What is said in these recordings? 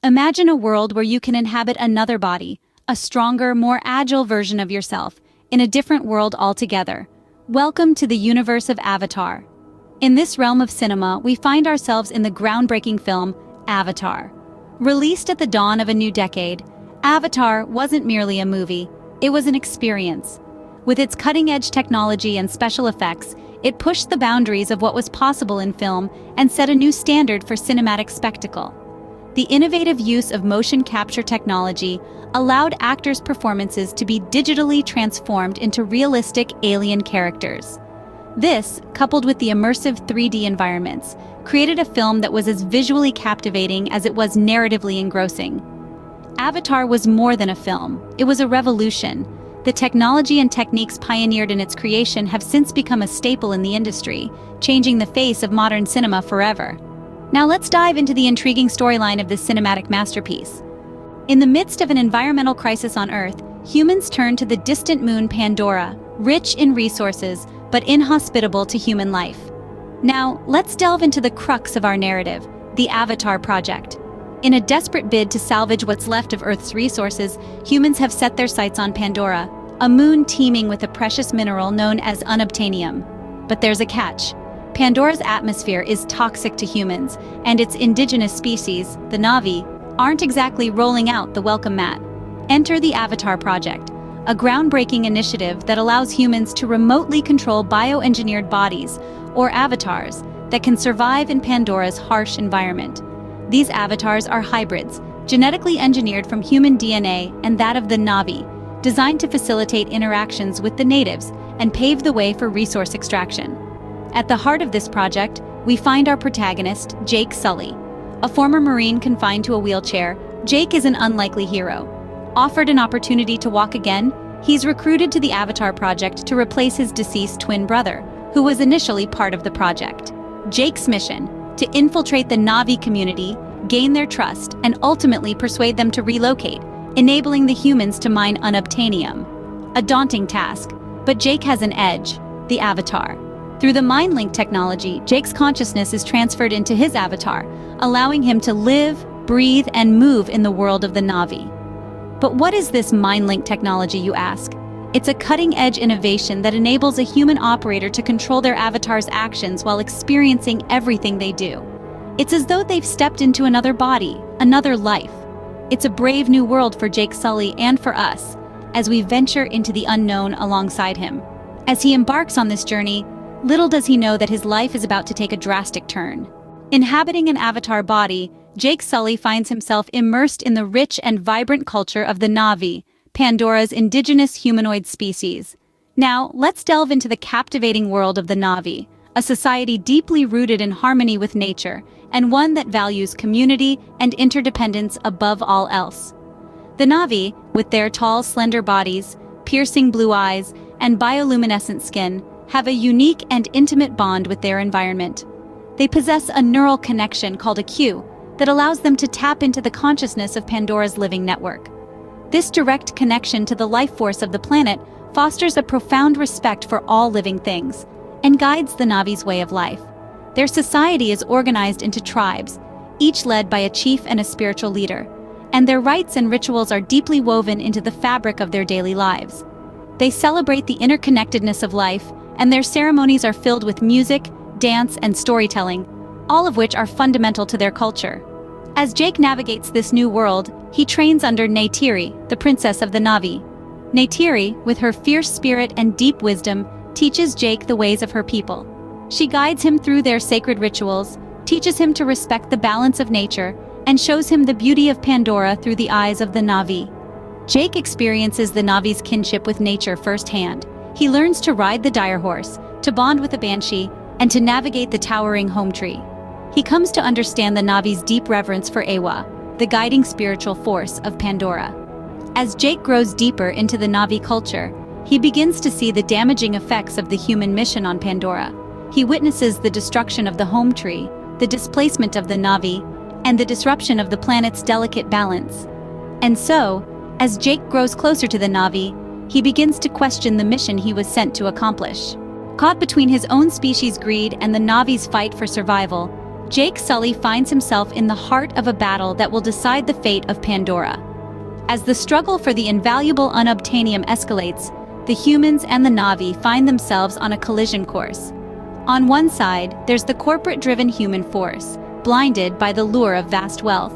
Imagine a world where you can inhabit another body, a stronger, more agile version of yourself, in a different world altogether. Welcome to the universe of Avatar. In this realm of cinema, we find ourselves in the groundbreaking film, Avatar. Released at the dawn of a new decade, Avatar wasn't merely a movie, it was an experience. With its cutting-edge technology and special effects, it pushed the boundaries of what was possible in film and set a new standard for cinematic spectacle. The innovative use of motion capture technology allowed actors' performances to be digitally transformed into realistic alien characters. This, coupled with the immersive 3D environments, created a film that was as visually captivating as it was narratively engrossing. Avatar was more than a film, it was a revolution. The technology and techniques pioneered in its creation have since become a staple in the industry, changing the face of modern cinema forever. Now let's dive into the intriguing storyline of this cinematic masterpiece. In the midst of an environmental crisis on Earth, humans turn to the distant moon Pandora, rich in resources, but inhospitable to human life. Now, let's delve into the crux of our narrative, the Avatar Project. In a desperate bid to salvage what's left of Earth's resources, humans have set their sights on Pandora, a moon teeming with a precious mineral known as unobtainium. But there's a catch. Pandora's atmosphere is toxic to humans, and its indigenous species, the Na'vi, aren't exactly rolling out the welcome mat. Enter the Avatar Project, a groundbreaking initiative that allows humans to remotely control bioengineered bodies, or avatars, that can survive in Pandora's harsh environment. These avatars are hybrids, genetically engineered from human DNA and that of the Na'vi, designed to facilitate interactions with the natives and pave the way for resource extraction. At the heart of this project, we find our protagonist, Jake Sully. A former Marine confined to a wheelchair, Jake is an unlikely hero. Offered an opportunity to walk again, he's recruited to the Avatar Project to replace his deceased twin brother, who was initially part of the project. Jake's mission: to infiltrate the Na'vi community, gain their trust, and ultimately persuade them to relocate, enabling the humans to mine unobtainium. A daunting task, but Jake has an edge: the Avatar. Through the mind link technology, Jake's consciousness is transferred into his avatar, allowing him to live, breathe, and move in the world of the Na'vi. But what is this mind link technology, you ask? It's a cutting-edge innovation that enables a human operator to control their avatar's actions while experiencing everything they do. It's as though they've stepped into another body, another life. It's a brave new world for Jake Sully and for us, as we venture into the unknown alongside him. As he embarks on this journey, little does he know that his life is about to take a drastic turn. Inhabiting an avatar body, Jake Sully finds himself immersed in the rich and vibrant culture of the Na'vi, Pandora's indigenous humanoid species. Now, let's delve into the captivating world of the Na'vi, a society deeply rooted in harmony with nature, and one that values community and interdependence above all else. The Na'vi, with their tall, slender bodies, piercing blue eyes, and bioluminescent skin, have a unique and intimate bond with their environment. They possess a neural connection called a Q that allows them to tap into the consciousness of Pandora's living network. This direct connection to the life force of the planet fosters a profound respect for all living things and guides the Na'vi's way of life. Their society is organized into tribes, each led by a chief and a spiritual leader, and their rites and rituals are deeply woven into the fabric of their daily lives. They celebrate the interconnectedness of life, and their ceremonies are filled with music, dance, and storytelling, all of which are fundamental to their culture. As Jake navigates this new world, he trains under Neytiri, the princess of the Na'vi. Neytiri, with her fierce spirit and deep wisdom, teaches Jake the ways of her people. She guides him through their sacred rituals, teaches him to respect the balance of nature, and shows him the beauty of Pandora through the eyes of the Na'vi. Jake experiences the Na'vi's kinship with nature firsthand. He learns to ride the dire horse, to bond with a banshee, and to navigate the towering home tree. He comes to understand the Na'vi's deep reverence for Ewa, the guiding spiritual force of Pandora. As Jake grows deeper into the Na'vi culture, he begins to see the damaging effects of the human mission on Pandora. He witnesses the destruction of the home tree, the displacement of the Na'vi, and the disruption of the planet's delicate balance. And so, as Jake grows closer to the Na'vi, he begins to question the mission he was sent to accomplish. Caught between his own species' greed and the Na'vi's fight for survival, Jake Sully finds himself in the heart of a battle that will decide the fate of Pandora. As the struggle for the invaluable unobtainium escalates, the humans and the Na'vi find themselves on a collision course. On one side, there's the corporate-driven human force, blinded by the lure of vast wealth.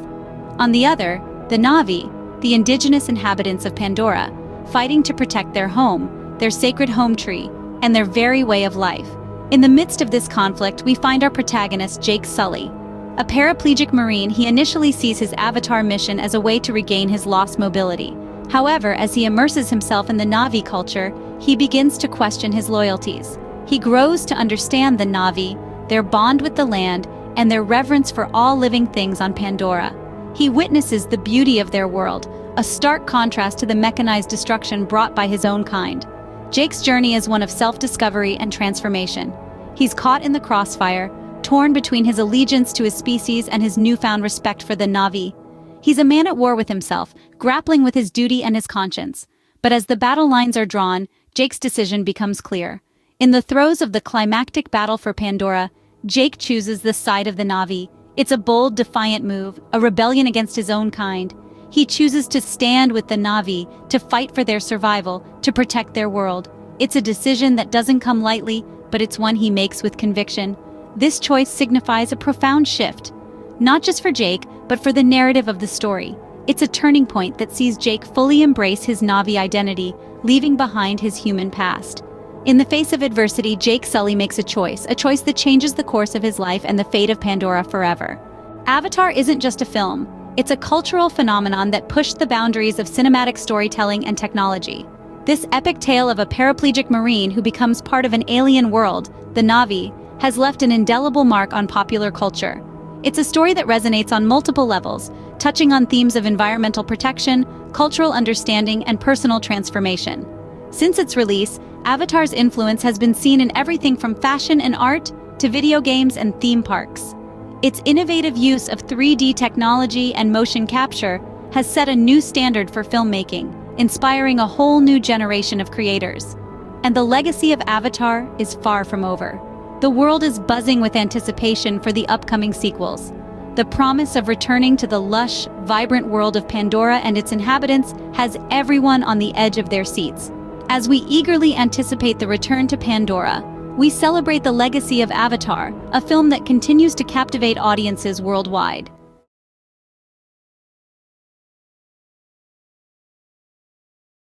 On the other, the Na'vi, the indigenous inhabitants of Pandora, fighting to protect their home, their sacred home tree, and their very way of life. In the midst of this conflict, we find our protagonist, Jake Sully. A paraplegic Marine, he initially sees his Avatar mission as a way to regain his lost mobility. However, as he immerses himself in the Na'vi culture, he begins to question his loyalties. He grows to understand the Na'vi, their bond with the land, and their reverence for all living things on Pandora. He witnesses the beauty of their world, a stark contrast to the mechanized destruction brought by his own kind. Jake's journey is one of self-discovery and transformation. He's caught in the crossfire, torn between his allegiance to his species and his newfound respect for the Na'vi. He's a man at war with himself, grappling with his duty and his conscience. But as the battle lines are drawn, Jake's decision becomes clear. In the throes of the climactic battle for Pandora, Jake chooses the side of the Na'vi. It's a bold, defiant move, a rebellion against his own kind. He chooses to stand with the Na'vi, to fight for their survival, to protect their world. It's a decision that doesn't come lightly, but it's one he makes with conviction. This choice signifies a profound shift, not just for Jake, but for the narrative of the story. It's a turning point that sees Jake fully embrace his Na'vi identity, leaving behind his human past. In the face of adversity, Jake Sully makes a choice that changes the course of his life and the fate of Pandora forever. Avatar isn't just a film. It's a cultural phenomenon that pushed the boundaries of cinematic storytelling and technology. This epic tale of a paraplegic Marine who becomes part of an alien world, the Na'vi, has left an indelible mark on popular culture. It's a story that resonates on multiple levels, touching on themes of environmental protection, cultural understanding, and personal transformation. Since its release, Avatar's influence has been seen in everything from fashion and art to video games and theme parks. Its innovative use of 3D technology and motion capture has set a new standard for filmmaking, inspiring a whole new generation of creators. And the legacy of Avatar is far from over. The world is buzzing with anticipation for the upcoming sequels. The promise of returning to the lush, vibrant world of Pandora and its inhabitants has everyone on the edge of their seats. As we eagerly anticipate the return to Pandora, we celebrate the legacy of Avatar, a film that continues to captivate audiences worldwide.